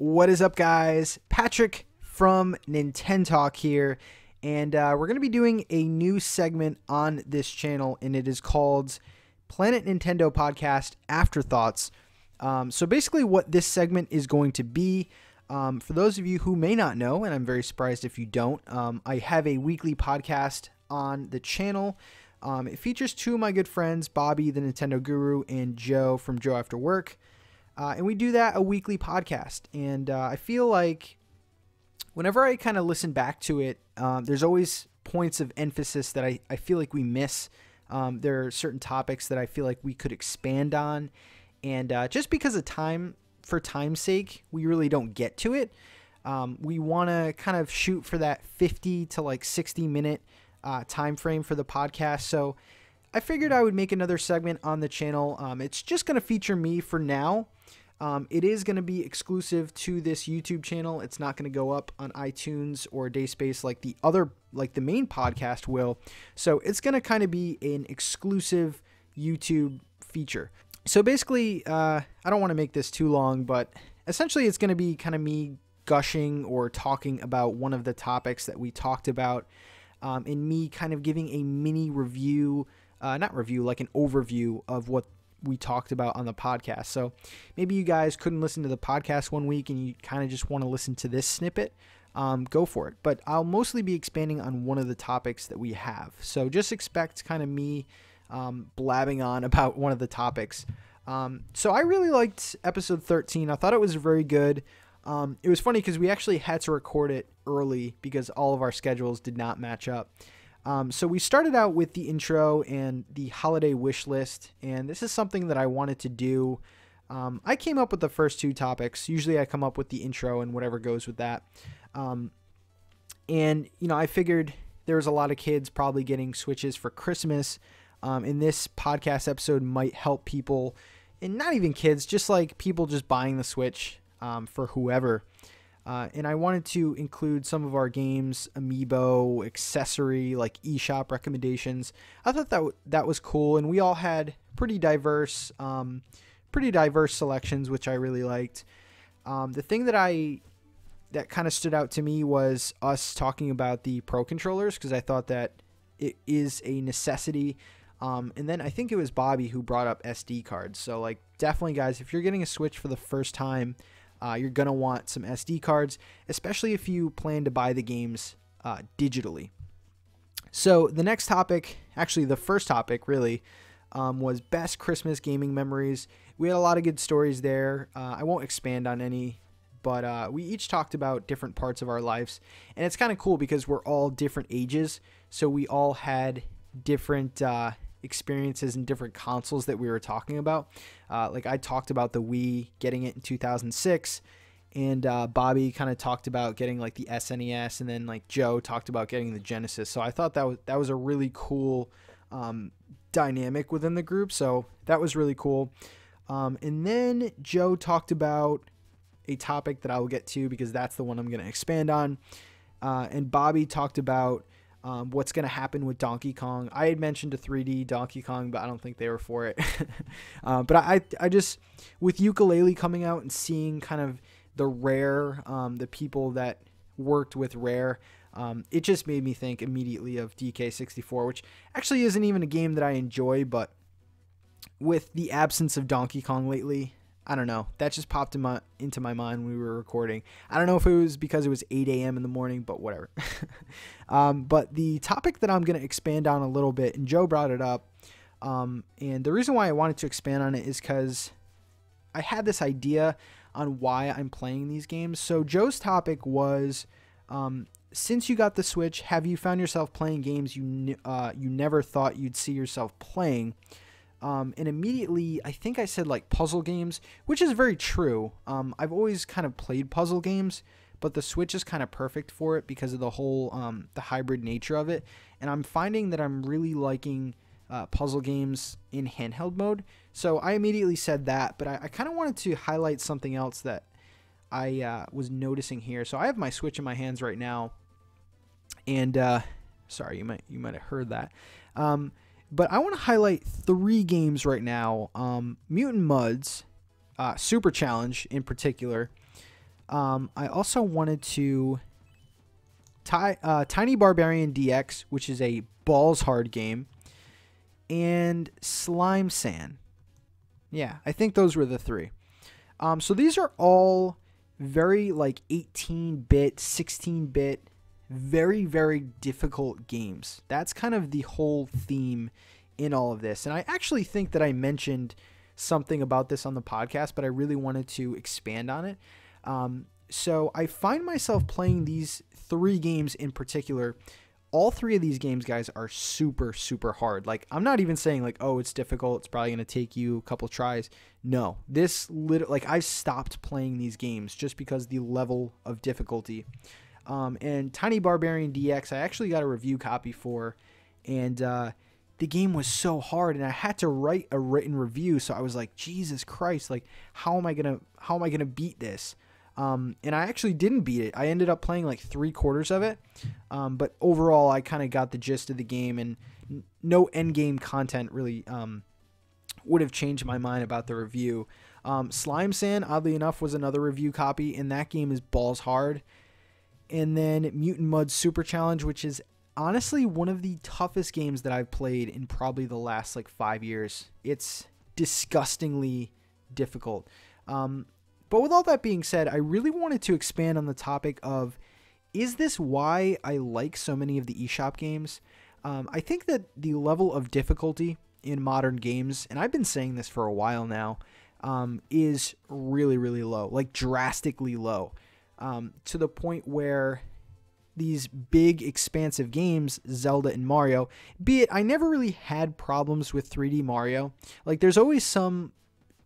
What is up, guys? Patrick from Nintendo Talk here, and we're going to be doing a new segment on this channel, and it is called Planet Nintendo Podcast Afterthoughts. So basically what this segment is going to be, for those of you who may not know, and I'm very surprised if you don't, I have a weekly podcast on the channel. It features two of my good friends, Bobby, the Nintendo Guru, and Joe from Joe After Work. And we do that a weekly podcast. And I feel like whenever I kind of listen back to it, there's always points of emphasis that I feel like we miss. There are certain topics that I feel like we could expand on. And just because of time, for time's sake, we really don't get to it. We want to kind of shoot for that 50 to like 60 minute time frame for the podcast. So I figured I would make another segment on the channel. It's just going to feature me for now. It is going to be exclusive to this YouTube channel. It's not going to go up on iTunes or Dayspace like the main podcast will. So it's going to kind of be an exclusive YouTube feature. So basically, I don't want to make this too long, but essentially it's going to be kind of me gushing or talking about one of the topics that we talked about, and me kind of giving a mini review, like an overview of what we talked about on the podcast. So maybe you guys couldn't listen to the podcast one week and you kind of just want to listen to this snippet, go for it. But I'll mostly be expanding on one of the topics that we have. So just expect kind of me blabbing on about one of the topics. So I really liked episode 13. I thought it was very good. It was funny because we actually had to record it early because all of our schedules did not match up. So we started out with the intro and the holiday wish list, and this is something that I wanted to do. I came up with the first two topics. Usually I come up with the intro and whatever goes with that. And, I figured there was a lot of kids probably getting Switches for Christmas. And this podcast episode might help people, and not even kids, just like people just buying the Switch for whoever. And I wanted to include some of our games, amiibo, accessory, like eShop recommendations. I thought that was cool, and we all had pretty diverse selections, which I really liked. The thing that kind of stood out to me was us talking about the Pro controllers, because I thought that it is a necessity. And then I think it was Bobby who brought up SD cards. So like definitely, guys, if you're getting a Switch for the first time, you're going to want some SD cards, especially if you plan to buy the games digitally. So the next topic, actually the first topic really, was best Christmas gaming memories. We had a lot of good stories there. I won't expand on any, but we each talked about different parts of our lives. And it's kind of cool because we're all different ages. So we all had different experiences and different consoles that we were talking about. Like I talked about the Wii, getting it in 2006, and Bobby kind of talked about getting like the SNES, and then like Joe talked about getting the Genesis. So I thought that was a really cool dynamic within the group. So that was really cool. And then Joe talked about a topic that I will get to because that's the one I'm going to expand on. And Bobby talked about what's going to happen with Donkey Kong. I had mentioned a 3D Donkey Kong, but I don't think they were for it. But I just, with Yooka-Laylee coming out and seeing kind of the Rare, the people that worked with Rare, it just made me think immediately of DK64, which actually isn't even a game that I enjoy, but with the absence of Donkey Kong lately, I don't know. That just popped into my mind when we were recording. I don't know if it was because it was 8 a.m. in the morning, but whatever. But the topic that I'm going to expand on a little bit, and Joe brought it up, and the reason why I wanted to expand on it is because I had this idea on why I'm playing these games. So Joe's topic was, since you got the Switch, have you found yourself playing games you never thought you'd see yourself playing? And immediately, I think I said like puzzle games, which is very true. I've always kind of played puzzle games, but the Switch is kind of perfect for it because of the whole, the hybrid nature of it. And I'm finding that I'm really liking puzzle games in handheld mode. So I immediately said that, but I kind of wanted to highlight something else that I was noticing here. So I have my Switch in my hands right now, and sorry, you might have heard that. But I want to highlight 3 games right now. Mutant Mudds, Super Challenge in particular, I also wanted to Tiny Barbarian DX, which is a balls hard game, and Slime Sand. Yeah, I think those were the three. So these are all very like 18-bit, 16-bit, very, very difficult games. That's kind of the whole theme in all of this. And I actually think that I mentioned something about this on the podcast, but I really wanted to expand on it. So I find myself playing these three games in particular. All three of these games, guys, are super, super hard. Like, I'm not even saying like, oh, it's difficult, it's probably going to take you a couple tries. No, I stopped playing these games just because the level of difficulty. And Tiny Barbarian DX, I actually got a review copy for, and the game was so hard, and I had to write a written review. So I was like, Jesus Christ, like, how am I gonna beat this? And I actually didn't beat it. I ended up playing like 3/4 of it. But overall, I kind of got the gist of the game, and no end game content really would have changed my mind about the review. Slime Sand, oddly enough, was another review copy, and that game is balls hard. And then Mutant Mud Super Challenge, which is honestly one of the toughest games that I've played in probably the last like 5 years. It's disgustingly difficult. But with all that being said, I really wanted to expand on the topic of, is this why I like so many of the eShop games? I think that the level of difficulty in modern games, and I've been saying this for a while now, is really, really low, like drastically low, to the point where these big, expansive games, Zelda and Mario, be it I never really had problems with 3D Mario. Like, there's always some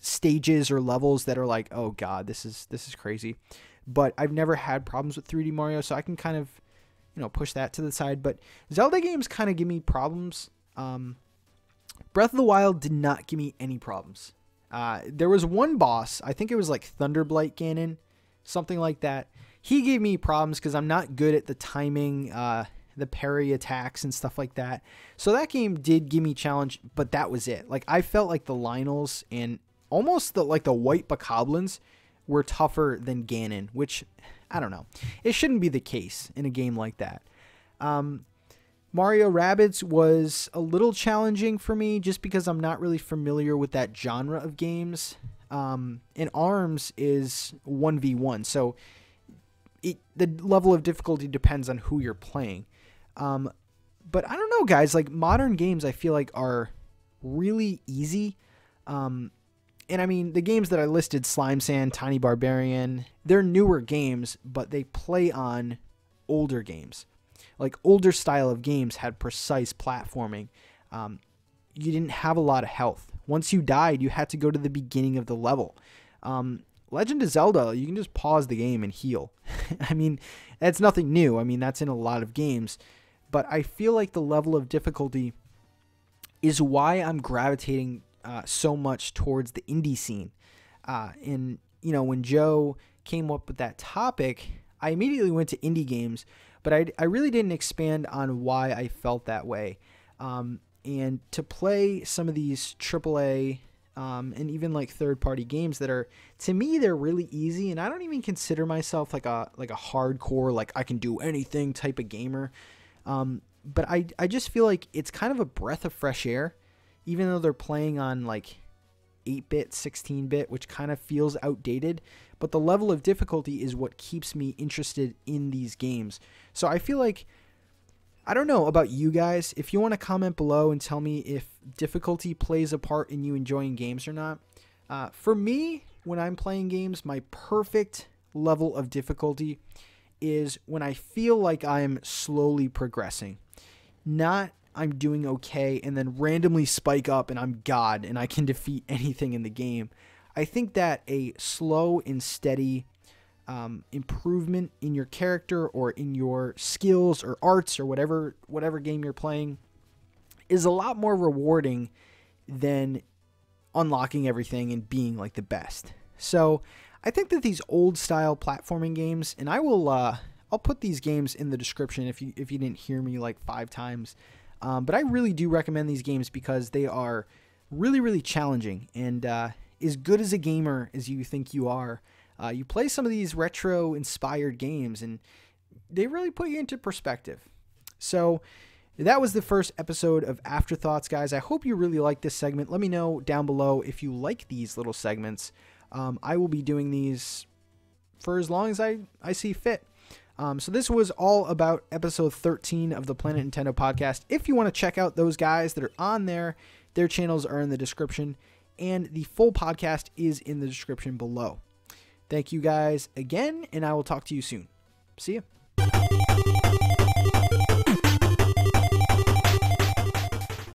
stages or levels that are like, oh god, this is crazy, but I've never had problems with 3D Mario, so I can kind of, push that to the side. But Zelda games kind of give me problems. Breath of the Wild did not give me any problems. There was one boss, I think it was like Thunderblight Ganon, something like that. He gave me problems because I'm not good at the timing, the parry attacks and stuff like that. So that game did give me challenge, but that was it. Like, I felt like the Lynels and almost the white bokoblins were tougher than Ganon, which, I don't know. It shouldn't be the case in a game like that. Mario Rabbids was a little challenging for me just because I'm not really familiar with that genre of games. And ARMS is 1v1, so the level of difficulty depends on who you're playing. But I don't know, guys. Like, modern games, I feel like, are really easy. And I mean, the games that I listed, Slime Sand, Tiny Barbarian, they're newer games, but they play on older games. Like, older style of games had precise platforming. You didn't have a lot of health. Once you died, you had to go to the beginning of the level. Legend of Zelda, you can just pause the game and heal. I mean, that's nothing new. I mean, that's in a lot of games. But I feel like the level of difficulty is why I'm gravitating so much towards the indie scene. And, when Joe came up with that topic, I immediately went to indie games, but I really didn't expand on why I felt that way. And to play some of these AAA and even like third-party games that are, to me, they're really easy, and I don't even consider myself like a hardcore, like I can do anything type of gamer. But I just feel like it's kind of a breath of fresh air, even though they're playing on like 8-bit, 16-bit, which kind of feels outdated. But the level of difficulty is what keeps me interested in these games. So I feel like, I don't know about you guys, if you want to comment below and tell me if difficulty plays a part in you enjoying games or not. For me, when I'm playing games, my perfect level of difficulty is when I feel like I'm slowly progressing. Not I'm doing okay and then randomly spike up and I'm God and I can defeat anything in the game. I think that a slow and steady improvement in your character or in your skills or arts or whatever game you're playing is a lot more rewarding than unlocking everything and being like the best. So I think that these old style platforming games, and I'll put these games in the description if you didn't hear me like 5 times. But I really do recommend these games because they are really, really challenging. And as good as a gamer as you think you are, You play some of these retro-inspired games, and they really put you into perspective. So that was the first episode of Afterthoughts, guys. I hope you really like this segment. Let me know down below if you like these little segments. I will be doing these for as long as I see fit. So this was all about episode 13 of the Planet Nintendo podcast. If you want to check out those guys that are on there, their channels are in the description, and the full podcast is in the description below. Thank you guys again, and I will talk to you soon. See ya.